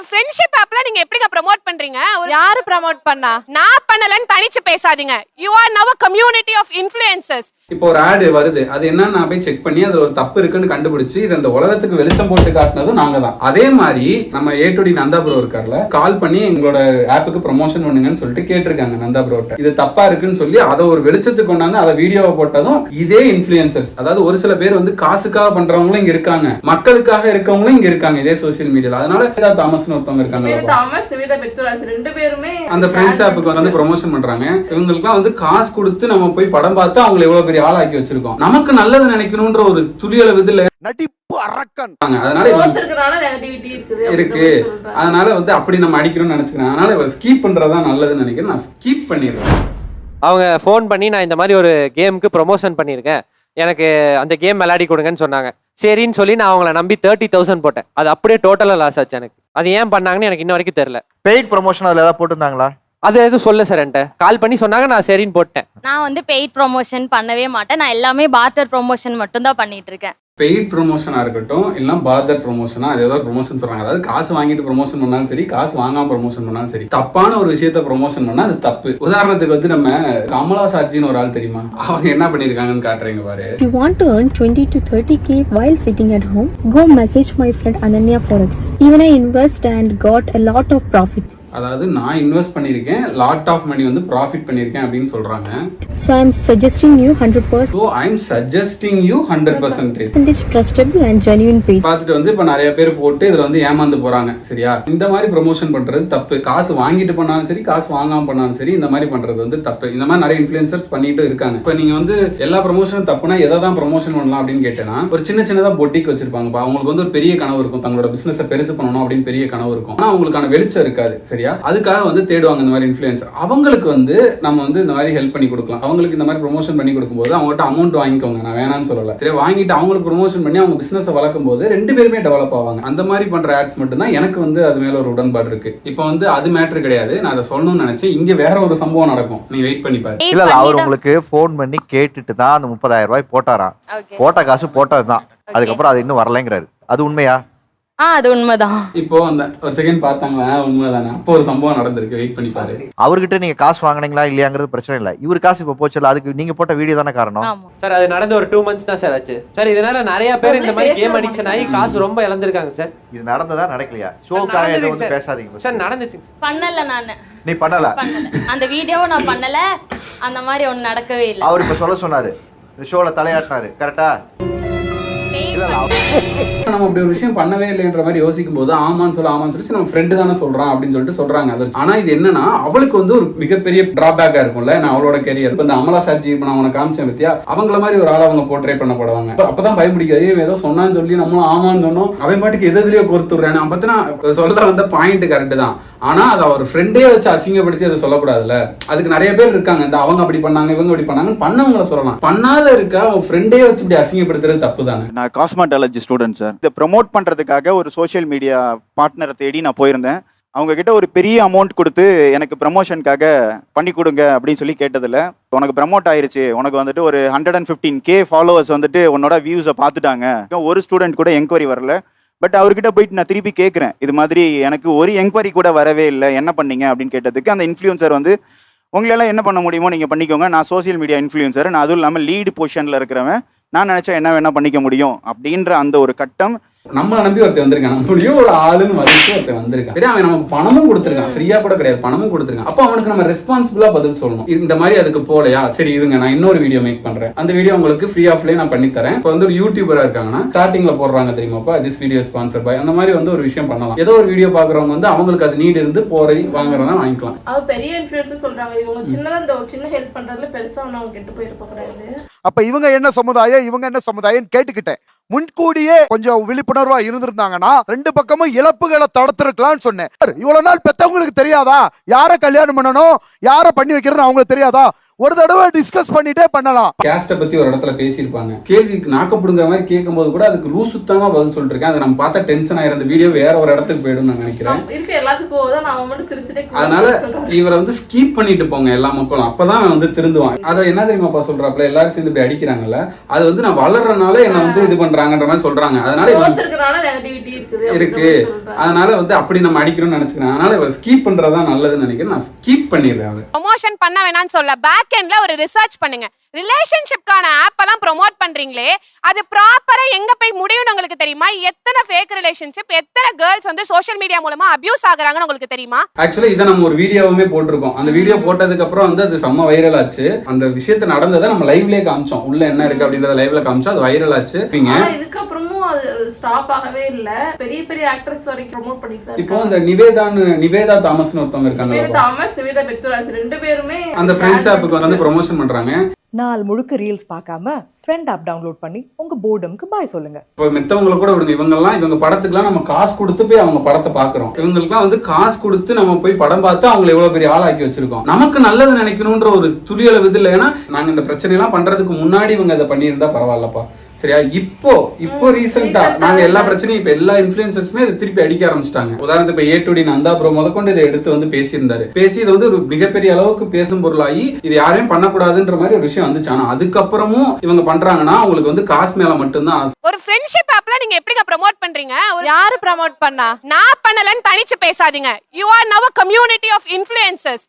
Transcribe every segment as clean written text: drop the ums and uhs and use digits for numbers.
Friendship ஆப்ல நீங்க எப்படிங்க ப்ரோமோட் பண்றீங்க? யாரு ப்ரோமோட் பண்ணா? நான் பண்ணலன்னு தனிச்சு பேசாதீங்க. You are now a community of influencers. இப்போ ஒரு ஆட் வருது, அது என்னன்னு நான் போய் செக் பண்ணி அதுல ஒரு தப்பு இருக்குன்னு கண்டுபிடிச்சு இது அந்த உலகத்துக்கு வெளிச்சம் போட்டு காட்டினதும் நாங்க தான். அதே மாதிரி நம்ம A2D நந்தா ப்ரோ இருக்கார்ல, கால் பண்ணி எங்களோட ஆப்புக்கு ப்ரமோஷன் பண்ணுங்கன்னு சொல்லிட்டு கேட்டிருக்காங்க நந்தா ப்ரோட்ட. இது தப்பா இருக்குன்னு சொல்லி அதை ஒரு வெளிச்சத்துக்கு கொண்டாந்து அதை வீடியோவை போட்டதும் இதே இன்ஃபுளுசர்ஸ், அதாவது ஒரு சில பேர் வந்து காசுக்காக பண்றவங்களும் இங்க இருக்காங்க, மக்களுக்காக இருக்கவங்களும் இங்க இருக்காங்க இதே சோசியல் மீடியால. அதனால தாமஸ்னு ஒருத்தவங்க இருக்காங்க, தாமஸ் நிவேதா பெத்துராஸ் ரெண்டு பேருமே அந்த ஃப்ரெண்ட்ஸ் ஆப்புக்கு வந்து ப்ரமோஷன் பண்றாங்க. இவங்களுக்குலாம் வந்து காசு கொடுத்து நம்ம போய் படம் பார்த்து அவங்களை எவ்வளவு பெரிய ஆளாக்கி வச்சிருக்கோம். நமக்கு நல்லது நினைக்கணும்ன்ற ஒரு துளியளவு இதுல நடிப்பு அரக்கன். அதனால இருக்கு. அதனால வந்து அப்படி நம்ம அடிக்கணும்னு நினைச்சுக்கிறேன். அதனால இவர் ஸ்கீப் பண்றதா நல்லதுன்னு நினைக்கிறேன். நான் ஸ்கீப் பண்ணிடுறேன். அவங்க ஃபோன் பண்ணி நான் இந்த மாதிரி ஒரு கேமுக்கு ப்ரொமோஷன் பண்ணியிருக்கேன், எனக்கு அந்த கேம் விளையாடி கொடுங்கன்னு சொன்னாங்க. சரின்னு சொல்லி நான் அவங்கள நம்பி 30,000 போட்டேன். அது அப்படியே டோட்டலாக லாஸ் ஆச்சு எனக்கு. அது ஏன் பண்ணாங்கன்னு எனக்கு இன்ன வரைக்கும் தெரியல. பெய்ட் ப்ரமோஷன் அதில் ஏதாவது போட்டிருந்தாங்களா? அது எதுவும் சொல்ல சார், என்கிட்ட கால் பண்ணி சொன்னாங்க, நான் சரின்னு போட்டேன். நான் வந்து பெய்ட் ப்ரொமோஷன் பண்ணவே மாட்டேன். நான் எல்லாமே பார்ட்டர் ப்ரொமோஷன் மட்டும் தான் பண்ணிட்டு இருக்கேன். பெய்ட் ப்ரொமோஷனா இருக்கட்டும் இல்ல பார்ட்டர் ப்ரொமோஷனா, அது ஏதாவது ப்ரொமோஷன் சொல்றாங்க. அதாவது காசு வாங்கிட்டு ப்ரொமோஷன் பண்ணாலும் சரி, காசு வாங்காம ப்ரொமோஷன் பண்ணாலும் சரி, தப்பான ஒரு விஷயத்த ப்ரொமோஷன் பண்ணா அது தப்பு. உதாரணத்துக்கு வந்து நம்ம கமலா சாட்சின்னு ஒரு ஆள் தெரியுமா, அவங்க என்ன பண்ணிருக்காங்கன்னு காட்டுறீங்க பாரு. If you want to earn 20 to 30k while sitting at home, go message my friend Ananya Forex. Even I invest and got a lot of profit. அதாவது நான் இன்வெஸ்ட் பண்ணிருக்கேன், லாட் ஆஃப் மணி வந்து ப்ராஃபிட் பண்ணிருக்கேன் அப்படின்னு சொல்றாங்க. So I am suggesting you 100%. So I am suggesting you 100% trustable and genuine page. பார்த்துட்டு வந்து இப்ப நிறைய பேர் போட்டு இதுல வந்து ஏமாந்து போறாங்க. சரியா? இந்த மாதிரி ப்ரமோஷன் பண்றது தப்பு. காசு வாங்கிட்டு பண்ணாலும் சரி, காசு வாங்காம பண்ணாலும் சரி, இந்த மாதிரி பண்றது வந்து தப்பு. இந்த மாதிரி நிறைய இன்ஃப்ளூயன்சர்ஸ் பண்ணிட்டு இருக்காங்க. இப்ப நீங்க வந்து எல்லா ப்ரமோஷனும் தப்புனா எதை தான் ப்ரமோஷன் பண்ணலாம் அப்படின்னு கேட்டேன்னா, ஒரு சின்னதா பொட்டிக் வச்சிருப்பாங்க. அவங்களுக்கு வந்து ஒரு பெரிய கனவு இருக்கும், தங்களோட பிசினஸ் பெருசு பண்ணணும் அப்படின்னு பெரிய கனவு இருக்கும். ஆனா அவங்களுக்கான வெளிச்சம் இருக்காது. சரியா? அதுக்காக வந்து தேடுவாங்க இந்த மாதிரி இன்ஃப்ளூயன்சர். அவங்களுக்கு வந்து நம்ம வந்து இந்த மாதிரி ஹெல்ப் பண்ணி கொடுக்கலாம். அவங்களுக்கு இந்த மாதிரி ப்ரொமோஷன் பண்ணி கொடுக்கும்போது அவங்ககிட்ட அமௌண்ட் வாங்கிக்கோங்க, நான் வேணான்னு சொல்லல. சரி, வாங்கிட்டு அவங்களுக்கு ப்ரொமோஷன் பண்ணி அவங்க பிசினஸ் வளர்க்கும் போது ரெண்டு பேருமே டெவலப் ஆவாங்க. அந்த மாதிரி பண்ற ஆட்ஸ் மட்டும் தான் எனக்கு வந்து அது மேல ஒரு உடன்பாடு இருக்கு. இப்போ வந்து அது மேட்டர் கிடையாது, நான் அதை சொல்லணும்னு நினைச்சேன். இங்க வேற ஒரு சம்பவம் நடக்கும், நீ வெயிட் பண்ணி பாரு. இல்ல அவர் உங்களுக்கு போன் பண்ணி கேட்டுட்டு தான் அந்த 30,000 ரூபாய் போட்டாராம். போட்ட காசு போட்டதுதான், அதுக்கப்புறம் அது இன்னும் வரலைங்கிறாரு. அது உண்மையா? அது உண்மைதான். இப்போ அந்த ஒரு செகண்ட் பார்த்தாங்களா, உண்மைதானே? அப்போ ஒரு சம்பவம் நடந்திருக்கு, வெயிட் பண்ணி பாரு. அவர்கிட்ட நீங்க காசு வாங்கினீங்களா இல்லையாங்கிறது பிரச்சனை இல்ல. இவர் காசு இப்ப போச்சுல, அதுக்கு நீங்க போட்ட வீடியோ தானே காரணம். சார் அது நடந்து ஒரு 2 months தான் சார் ஆச்சு சார். இதனால நிறைய பேர் இந்த மாதிரி கேம் அடிக்ஷன் ஆகி காசு ரொம்ப இழந்திருக்காங்க சார். இது நடந்ததா நடக்கலையா? ஷோக்காக எதுவும் வந்து பேசாதீங்க சார். நடந்துச்சு. பண்ணல நானு. நீ பண்ணல? அந்த வீடியோவை நான் பண்ணல. அந்த மாதிரி ஒண்ணு நடக்கவே இல்லை. அவர் இப்ப சொல்ல சொன்னாரு, இந்த ஷோல தலையாட்டினாரு. கரெக்டா? நம்ம அப்படி ஒரு விஷயம் பண்ணவே இல்லைன்ற மாதிரி யோசிக்கும் போது ஆமான்னு சொல்லி நம்ம ஃப்ரெண்டு தானே சொல்றான் அப்படின்னு சொல்லிட்டு சொல்றாங்க. அது ஆனா இது என்னன்னா, அவளுக்கு வந்து ஒரு மிகப்பெரிய டிராபேக்கா இருக்கும்ல. நான் அவளோட கெரியர் இப்ப இந்த அமலா சாட்சி இப்ப நான் உனக்கு காமிச்சேன் பத்தியா, அவங்கள மாதிரி ஒரு ஆளை அவங்க போர்ட்ரே பண்ணப்படுவாங்க. அப்பதான் பயம் பிடிக்காது. ஏதோ சொன்னான்னு சொல்லி நம்மளும் ஆமான்னு சொன்னோம், அவன் பாட்டுக்கு எதுலயோ கொடுத்துடுறேன். நான் பார்த்தா சொல்ல வந்த பாயிண்ட் கரெக்ட் தான், ஆனா அதை அவர் ஃப்ரெண்டே வச்சு அசிங்கப்படுத்தி அதை சொல்லக்கூடாதுல்ல. அதுக்கு நிறைய பேர் இருக்காங்க, இந்த அவங்க அப்படி பண்ணாங்க இவங்க அப்படி பண்ணாங்கன்னு பண்ணவங்களை சொல்லலாம். பண்ணாத இருக்கா அவன் ஃப்ரெண்டே வச்சு இப்படி அசிங்கப்படுத்துறது தப்பு தானே. நான் காஸ்மெட்டாலஜி ஸ்டூடெண்ட் சார். இதை ப்ரமோட் பண்ணுறதுக்காக ஒரு சோஷியல் மீடியா பார்ட்னரை தேடி நான் போயிருந்தேன். அவங்க கிட்ட ஒரு பெரிய அமௌண்ட் கொடுத்து எனக்கு ப்ரமோஷனுக்காக பண்ணி கொடுங்க அப்படின்னு சொல்லி கேட்டதில்ல. உனக்கு ப்ரமோட் ஆயிருச்சு, உனக்கு வந்துட்டு ஒரு 115K ஃபாலோவர்ஸ் வந்துட்டு உன்னோட வியூஸை பார்த்துட்டாங்க, ஒரு ஸ்டூடெண்ட் கூட என்கொயரி வரல. பட் அவர்கிட்ட போயிட்டு நான் திருப்பி கேட்குறேன், இது மாதிரி எனக்கு ஒரு என்கொயரி கூட வரவே இல்லை, என்ன பண்ணீங்க அப்படின்னு கேட்டதுக்கு அந்த இன்ஃப்ளூயன்சர் வந்து, உங்களால் என்ன பண்ண முடியுமோ நீங்கள் பண்ணிக்கோங்க, நான் சோசியல் மீடியா இன்ஃப்ளூயன்சர், நான் அதுவும் இல்லாமல் லீடு பொசிஷனில் இருக்கிறவன், நான் நினைச்சா என்ன வேணா பண்ணிக்க முடியும் அப்படின்ற அந்த ஒரு கட்டம். நம்மளை நம்பி ஒருத்தர் வந்திருக்கான், நம்மளையும் ஒரு ஆளுன்னு மதிச்சு ஒருத்தர் வந்திருக்கான். சரி, அவன் நமக்கு பணமும் கொடுத்துருக்கான், ஃப்ரீயா கூட கிடையாது, பணமும் கொடுத்துருக்கான். அப்போ அவனுக்கு நம்ம ரெஸ்பான்சிபிளா பதில் சொல்லணும். இந்த மாதிரி அதுக்கு போலையா, சரி இருங்க நான் இன்னொரு வீடியோ மேக் பண்றேன், அந்த வீடியோ உங்களுக்கு ஃப்ரீ ஆஃப்லேயே நான் பண்ணி தரேன். இப்போ வந்து ஒரு யூடியூபரா இருக்காங்கன்னா ஸ்டார்டிங்ல போடுறாங்க தெரியுமாப்பா, திஸ் வீடியோ ஸ்பான்சர் பை, அந்த மாதிரி வந்து ஒரு விஷயம் பண்ணலாம். ஏதோ ஒரு வீடியோ பாக்குறவங்க வந்து அவங்களுக்கு அது நீட் இருந்து போரை வாங்குறதா வாங்கிக்கலாம். அது பெரிய இன்ஃப்ளூயன்சர் சொல்றாங்க, இவங்க சின்னதா இந்த சின்ன ஹெல்ப் பண்றதுல பெருசா அவங்க கெட்டு போயிருப்பாங்க. அப்ப இவங்க என்ன சமுதாயம் இவங்க என்ன சமுதாயம் கேட்டுக்கிட்டேன். முன்கூடியே கொஞ்சம் விழிப்புணர்வா இருந்திருந்தாங்கன்னா ரெண்டு பக்கமும் இழப்புகளை தடுத்திருக்கலாம்னு சொன்னேன். இவ்வளவு நாள் பெத்தவங்களுக்கு தெரியாதா யார கல்யாணம் பண்ணணும் யார பண்ணி வைக்கிறது அவங்களுக்கு தெரியாதா? ஒரு தடவை டிஸ்கஸ் பண்ணிட்டே பண்ணலாம். கேஸ்ட்டை பத்தி ஒரு இடத்துல பேசியிருப்பாங்க. கேள்விக்கு நாக்கப்படுங்கிற மாதிரி கேட்கும்போது கூட அதுக்கு லூஸ் சுத்தமா பதில் சொல்லிட்டு இருக்கேன். அதை நம்ம பார்த்தா டென்ஷன் ஆயிரம் வீடியோ வேற ஒரு இடத்துக்கு போயிடும் நான் நினைக்கிறேன். இருக்க எல்லாத்துக்கும் தான் நான் மட்டும் சிரிச்சுட்டே அதனால இவரை வந்து ஸ்கீப் பண்ணிட்டு போங்க எல்லா மக்களும், அப்பதான் வந்து திருந்துவான். அதை என்ன தெரியுமாப்பா சொல்றாப்ல, எல்லாரும் சேர்ந்து இப்படி அடிக்கிறாங்கல்ல, அது வந்து நான் வளர்றதுனால என்ன வந்து இது பண்றாங்கன்ற மாதிரி சொல்றாங்க. அதனால இருக்கு, அதனால வந்து அப்படி நம்ம அடிக்கணும்னு நினைச்சுக்கிறேன். அதனால இவர் ஸ்கீப் பண்றதா நல்லதுன்னு நினைக்கிறேன். நான் ஸ்கீப் பண்ணிடுறேன். ப்ரொமோஷன் பண்ண வேணாம்னு சொல்ல, பேக் எண்ட்ல ஒரு ரிசர்ச் பண்ணுங்க. ரிலேஷன்ஷிப்கான ஆப் எல்லாம் ப்ரோமோட் பண்றீங்களே, அது ப்ராப்பரா எங்க போய் முடியும்னு உங்களுக்கு தெரியுமா? எத்தனை ஃபேக் ரிலேஷன்ஷிப், எத்தனை கேர்ள்ஸ் வந்து சோஷியல் மீடியா மூலமா அபியூஸ் ஆகுறாங்கன்னு உங்களுக்கு தெரியுமா? ஆக்சுவலி இதை நம்ம ஒரு வீடியோவுமே போட்டிருக்கோம். அந்த வீடியோ போட்டதுக்கு அப்புறம் வந்து அது செம்ம வைரல் ஆச்சு. அந்த விஷயத்தை நடந்ததை நம்ம லைவ்லயே காமிச்சோம். உள்ள என்ன இருக்கு அப்படின்றத லைவ்ல காமிச்சோம். அது வைரல் ஆச்சு. இதுக்கப்புறமும் அது ஸ்டாப் ஆகவே இல்ல. பெரிய பெரிய ஆக்ட்ரஸ் வரைக்கும் ப்ரோமோட் பண்ணிட்டு தான். இப்போ இந்த நிவேதா தாமஸ்னு ஒருத்தவங்க இருக்காங்க. நிவேதா பெத்துராஜ் ரெண்டு பேருமே அந்த ஃப்ரெண்ட்ஸ் ஆப்புக்கு வந்து ப்ரமோஷன் பண்றாங்க. நாள் முழுக்க ரீல்ஸ் பார்க்காம ஃப்ரெண்ட் ஆப் டவுன்லோட் பண்ணி உங்க போர்டம்க்கு பாய் சொல்லுங்க. இப்போ மித்தவங்களை கூட விடுங்க, இவங்க படத்துக்குலாம் நம்ம காசு கொடுத்து போய் அவங்க படத்தை பாக்குறோம். இவங்களுக்குலாம் வந்து காசு கொடுத்து நம்ம போய் படம் பார்த்து அவங்களை எவ்வளவு பெரிய ஆளாக்கி வச்சிருக்கோம். நமக்கு நல்லது நினைக்கணும்ன்ற ஒரு துளியளவு இது இல்லை. ஏன்னா நாங்க இந்த பிரச்சனை எல்லாம் பண்றதுக்கு முன்னாடி இவங்க அதை பண்ணியிருந்தா பரவாயில்லப்பா. சரியா? இப்போ ரீசெண்டா நாங்க எல்லா பிரச்சனையும் இப்ப எல்லா இன்ஃபுளுசர்ஸுமே இதை திருப்பி அடிக்க ஆரம்பிச்சிட்டாங்க. உதாரணத்துக்கு இப்ப A2D நந்தா ப்ரோ முதற்கொண்டு இதை எடுத்து வந்து பேசியிருந்தாரு. பேசி இது வந்து ஒரு மிகப்பெரிய அளவுக்கு பேசும் பொருளாகி இது யாரையும் பண்ணக்கூடாதுன்ற மாதிரி ஒரு விஷயம் வந்துச்சு. ஆனா அதுக்கப்புறமும் இவங்க பண்றாங்கன்னா அவங்களுக்கு வந்து காசு மேல மட்டும்தான் ஆசை. ஒரு ஃப்ரெண்ட்ஷிப் ஆப்ல நீங்க எப்படிங்க ப்ரோமோட் பண்றீங்க? யாரு ப்ரோமோட் பண்ணா? நான் பண்ணலன்னு தனிச்சு பேசாதீங்க. யூ ஆர் நவ கம்யூனிட்டி ஆஃப் இன்ஃப்ளூயன்சர்ஸ்.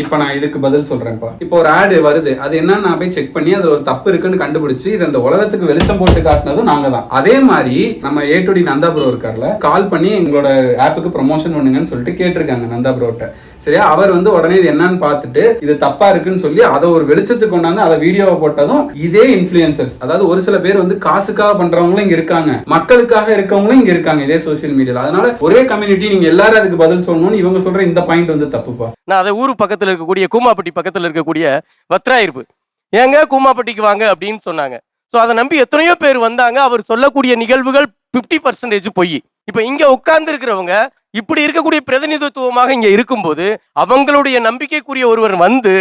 இப்ப நான் இதுக்கு பதில் சொல்றேன்ப்பா. இப்போ ஒரு ஆடு வருது, அது என்னன்னு நான் போய் செக் பண்ணி அதுல ஒரு தப்பு இருக்குன்னு கண்டுபிடிச்சு இது அந்த உலகத்துக்கு வெளிச்சம் போட்டு காட்டினதும் நாங்க தான். அதே மாதிரி நம்ம A2D நந்தா ப்ரோ இருக்கார்ல, கால் பண்ணி எங்களோட ஆப்புக்கு ப்ரமோஷன் பண்ணுங்கன்னு சொல்லிட்டு கேட்டிருக்காங்க நந்தா ப்ரோட்ட. சரியா? அவர் வந்து உடனே இது என்னன்னு பார்த்துட்டு இது தப்பா இருக்குன்னு சொல்லி அதை ஒரு வெளிச்சத்துக்கு கொண்டாந்து அதை வீடியோவை போட்டதும் இதே இன்ஃப்ளூயன்சர்ஸ், அதாவது ஒரு சில பேர் வந்து காசுக்காக பண்றவங்களும் இங்க இருக்காங்க, மக்களுக்காக இருக்கவங்களும் இங்க இருக்காங்க இதே சோசியல் மீடியால. அதனால ஒரே கம்யூனிட்டி, நீங்க எல்லாரும் அதுக்கு பதில் சொல்லணும்னு இவங்க சொல்ற இந்த பாயிண்ட் வந்து தப்புப்பா. நான் அதை ஊரு பக்கத்துல இருக்கக்கூடிய கூமாப்பட்டி பக்கத்துல இருக்கக்கூடிய வத்ராயிருப்பு, ஏங்க கூமாப்பட்டிக்கு வாங்க அப்படின்னு சொன்னாங்க. ஸோ அதை நம்பி எத்தனையோ பேர் வந்தாங்க. அவர் சொல்லக்கூடிய நிகழ்வுகள் 50% பொய். இப்போ இங்க உட்கார்ந்து இருக்கிறவங்க இப்படி இருக்கக்கூடிய பிரதிநிதித்துவமாக இங்க இருக்கும்போது அவங்களுடைய நம்பிக்கைக்குரிய ஒருவர் வந்து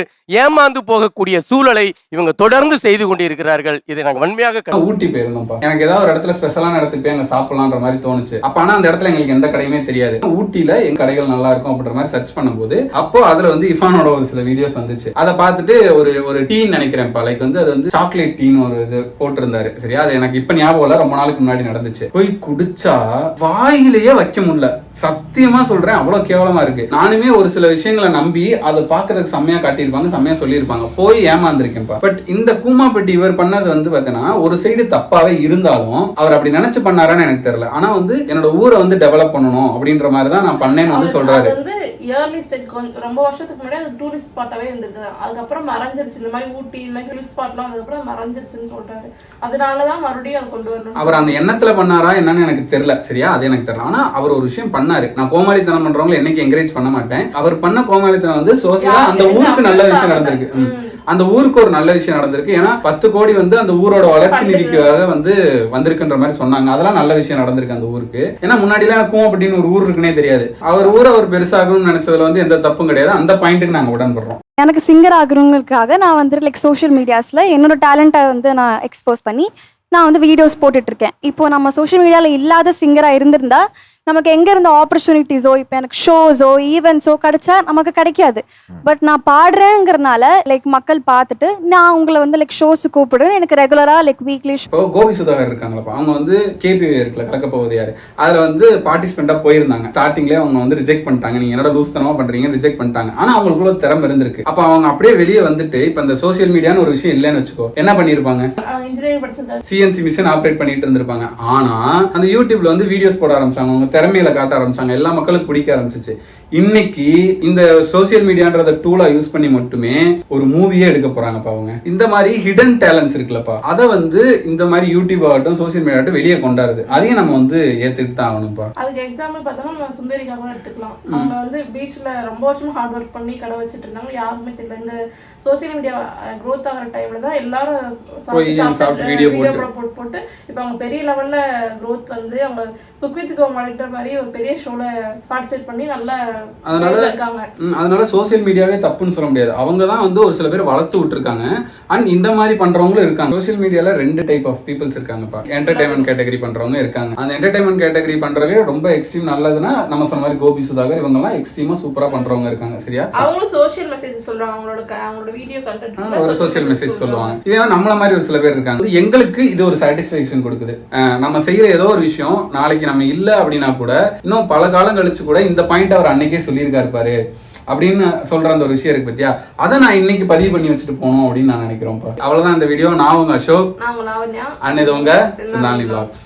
ஏமாந்து போகக்கூடிய சூழலை இவங்க தொடர்ந்து செய்து கொண்டிருக்கிறார்கள். இதை நாங்க வன்மையாக ஊட்டி போயிருந்தோம்ப்பா. எனக்கு ஏதாவது ஒரு இடத்துல ஸ்பெஷலான இடத்துக்கு போய் அங்க சாப்பிடலான்ற மாதிரி தோணுச்சு. அப்ப ஆனா அந்த இடத்துல எங்களுக்கு எந்த கடையுமே தெரியாது. ஊட்டில எங்க கடைகள் நல்லா இருக்கும் அப்படின்ற மாதிரி சர்ச் பண்ணும்போது அப்போ அதுல வந்து இஃபானோட ஒரு சில வீடியோஸ் வந்துச்சு. அதை பார்த்துட்டு ஒரு டீன்னு நினைக்கிறேன், லைக் வந்து அது வந்து சாக்லேட் டீன்னு ஒரு இது போட்டிருந்தாரு. சரியா? அது எனக்கு இப்ப ஞாபகம் இல்ல, ரொம்ப நாளுக்கு முன்னாடி நடந்துச்சு. போய் குடிச்சா வாயிலேயே வைக்க முடியல. சத்தியமா சொல்றேன், அவ்வளவு கேவலமா இருக்கு. நானுமே ஒரு சில விஷயங்களை நம்பி அதை பாக்குறதுக்கு செம்மையா காட்டியிருப்பாங்க, செம்மையா சொல்லியிருப்பாங்க, போய் ஏமாந்துருக்கேன்ப்பா. பட் இந்த கூமாப்பட்டி இவர் பண்ணது வந்து பாத்தீங்கன்னா ஒரு சைடு தப்பாவே இருந்தாலும் அவர் அப்படி நினைச்சு பண்ணாரான்னு எனக்கு தெரியல. ஆனா வந்து என்னோட ஊரை வந்து டெவலப் பண்ணணும் அப்படின்ற மாதிரி தான் நான் பண்ணேன்னு வந்து சொல்றாரு. இயர்லி ஸ்டேஜ் ரொம்ப வருஷத்துக்கு முன்னாடி அது டூரிஸ்ட் ஸ்பாட்டாவே இருந்திருக்கு. அதுக்கப்புறம் மறைஞ்சிருச்சு. இந்த மாதிரி ஊட்டி இந்த மாதிரி ஹில் ஸ்பாட்லாம் அதுக்கப்புறம் மறைஞ்சிருச்சுன்னு சொல்றாரு. அதனாலதான் மறுபடியும் அதை கொண்டு வரணும். அவர் அந்த எண்ணத்துல பண்ணாரா என்னன்னு எனக்கு தெரியல. சரியா? அது எனக்கு தெரியல. ஆனா அவர் ஒரு விஷயம் பண்ணாரு. நான் கோமாளித்தனம் பண்றவங்களை என்னைக்கு என்கரேஜ் பண்ண மாட்டேன். அவர் பண்ண கோமாளித்தனம் வந்து சோசியலா அந்த ஊருக்கு நல்ல விஷயம் நடந்திருக்கு. அந்த ஊருக்கு ஒரு நல்ல விஷயம் நடந்திருக்கு. ஏன்னா 10 கோடி வந்து அந்த ஊரோட வளர்ச்சி நிதிக்காக வந்து வந்திருக்குன்ற மாதிரி சொன்னாங்க. அதெல்லாம் நல்ல விஷயம் நடந்திருக்கு அந்த ஊருக்கு. ஏன்னா முன்னாடி எல்லாம் கூமாப்பட்டின்னு ஒரு ஊர் இருக்குன்னே தெரியாது. அவர் ஊரை அவர் பெருசாகணும்னு நினைச்சதுல வந்து எந்த தப்பும் கிடையாது. அந்த பாயிண்ட்டுக்கு நாங்க உடன்படுறோம். எனக்கு சிங்கர் ஆகுறவங்களுக்காக நான் வந்து லைக் சோஷியல் மீடியாஸ்ல என்னோட டேலண்ட்டை வந்து நான் எக்ஸ்போஸ் பண்ணி நான் வந்து வீடியோஸ் போட்டுட்டு இருக்கேன். இப்போ நம்ம சோஷியல் மீடியால இல்லாத சிங்கரா இருந்திருந்தா நமக்கு எங்க இருந்த ஆப்பர்ச்சுனிட்டிஸோ இப்போ எனக்கு ஷோஸோ ஈவெண்ட்ஸோ கிடைச்சா நமக்கு கிடைக்காது. பட் நான் பாடுறேங்கிறனால லைக் மக்கள் பார்த்துட்டு நான் உங்களை வந்து லைக் ஷோஸ் கூப்பிடுவேன். எனக்கு ரெகுலரா லைக் வீக்லி இப்போ கோபி சுதாகர் இருக்காங்களப்பா, அவங்க வந்து KPV இருக்குல்ல, கலக்க போவது யாரு, அதுல வந்து பார்ட்டிசிபெண்டா போயிருந்தாங்க. ஸ்டார்டிங்லேயே அவங்க வந்து ரிஜெக்ட் பண்ணிட்டாங்க. நீங்க என்னோட லூஸ்தனமா பண்றீங்க, ரிஜெக்ட் பண்ணிட்டாங்க. ஆனா அவங்களுக்குள்ள திறமை இருந்திருக்கு. அப்ப அவங்க அப்படியே வெளியே வந்துட்டு இப்ப இந்த சோசியல் மீடியான்னு ஒரு விஷயம் இல்லைன்னு வச்சுக்கோ, என்ன பண்ணிருப்பாங்க? இன்ஜினியரிங் படிச்சிருக்காங்க, CNC மிஷின் ஆப்ரேட் பண்ணிட்டு இருந்திருப்பாங்க. ஆனா அந்த யூடியூப்ல வந்து வீடியோஸ் போட ஆரம்பிச்சாங்க, அவங்க திறமையில காட்ட ஆரம்பிச்சாங்க, எல்லா மக்களுக்கு பிடிக்க ஆரம்பிச்சிச்சு. இன்னைக்கு இந்த சோசியல் மீடியான்றத டூலா யூஸ் பண்ணி மட்டுமே ஒரு மூவியே எடுக்க போறாங்கப்பா அவங்க. இந்த மாதிரி ஹிடன் டேலண்ட்ஸ் இருக்குல்லப்பா, அதை வந்து இந்த மாதிரி யூடியூப் ஆகட்டும் சோசியல் மீடியா ஆகட்டும் வெளியே கொண்டாடுது. அதையும் நம்ம வந்து ஏத்துக்கிட்டு தான் ஆகணும்ப்பா. அதுக்கு எக்ஸாம்பிள் பார்த்தோம்னா நம்ம சுந்தரிக்கா கூட எடுத்துக்கலாம். அவங்க வந்து பீச்ல ரொம்ப வருஷமா ஹார்ட் ஒர்க் பண்ணி கடை வச்சுட்டு இருந்தாங்க. யாருமே தெரியல. இந்த சோசியல் மீடியா க்ரோத் ஆகிற டைம்ல தான் எல்லாரும் வீடியோ போட்டு இப்போ அவங்க பெரிய லெவல்ல க்ரோத் வந்து அவங்க குக் வித் கோ மானிட்டர் மாதிரி ஒரு பெரிய ஷோல பார்ட்டிசிபேட் பண்ணி நல்ல அதனால இருக்காங்க. அதனால சோசியல் மீடியாவே தப்புன்னு சொல்ல முடியாது. அவங்க தான் வந்து ஒரு சில பேர் வளர்த்து விட்டுருக்காங்க. அண்ட் இந்த மாதிரி பண்றவங்களும் இருக்காங்க. சோசியல் மீடியால 2 டைப் ஆஃப் பீப்புள்ஸ் இருக்காங்கப்பா. என்டர்டைன்மெண்ட் கேட்டகரி பண்றவங்க இருக்காங்க. அந்த என்டர்டைன்மெண்ட் கேட்டகரி பண்றவே ரொம்ப எக்ஸ்ட்ரீம் நல்லதுன்னா நம்ம சொன்ன மாதிரி கோபி சுதாகர் இவங்க எல்லாம் எக்ஸ்ட்ரீமா சூப்பரா பண்றவங்க இருக்காங்க. சரியா? அவங்க சோஷியல் மெசேஜ் சொல்றாங்க. அவங்களோட வீடியோ கண்டென்ட் ஒரு சோஷியல் மெசேஜ் சொல்லுவாங்க. இதே நம்மள மாதிரி ஒரு சில பேர் இருக்காங்க. எங்களுக்கு இது ஒரு சாட்டிஸ்ஃபேக்ஷன் கொடுக்குது. நம்ம செய்யற ஏதோ ஒரு விஷயம் நாளைக்கு நம்ம இல்ல அப்படின்னா கூட இன்னும் பல காலம் கழிச்சு கூட இந்த பாயிண்ட் அவர் அன்னைக்கே சொல்லியிருக்காரு பாரு அப்படின்னு சொல்ற அந்த ஒரு விஷயம் இருக்கு பத்தியா, அதை நான் இன்னைக்கு பதிவு பண்ணி வச்சுட்டு போனோம் அப்படின்னு நான் நினைக்கிறோம். அவ்வளவுதான் இந்த வீடியோ. நான் உங்க அசோக், நான் உங்க லாவண்யா, அண்ட் இது உங்க சிந்தாமணி vlogs.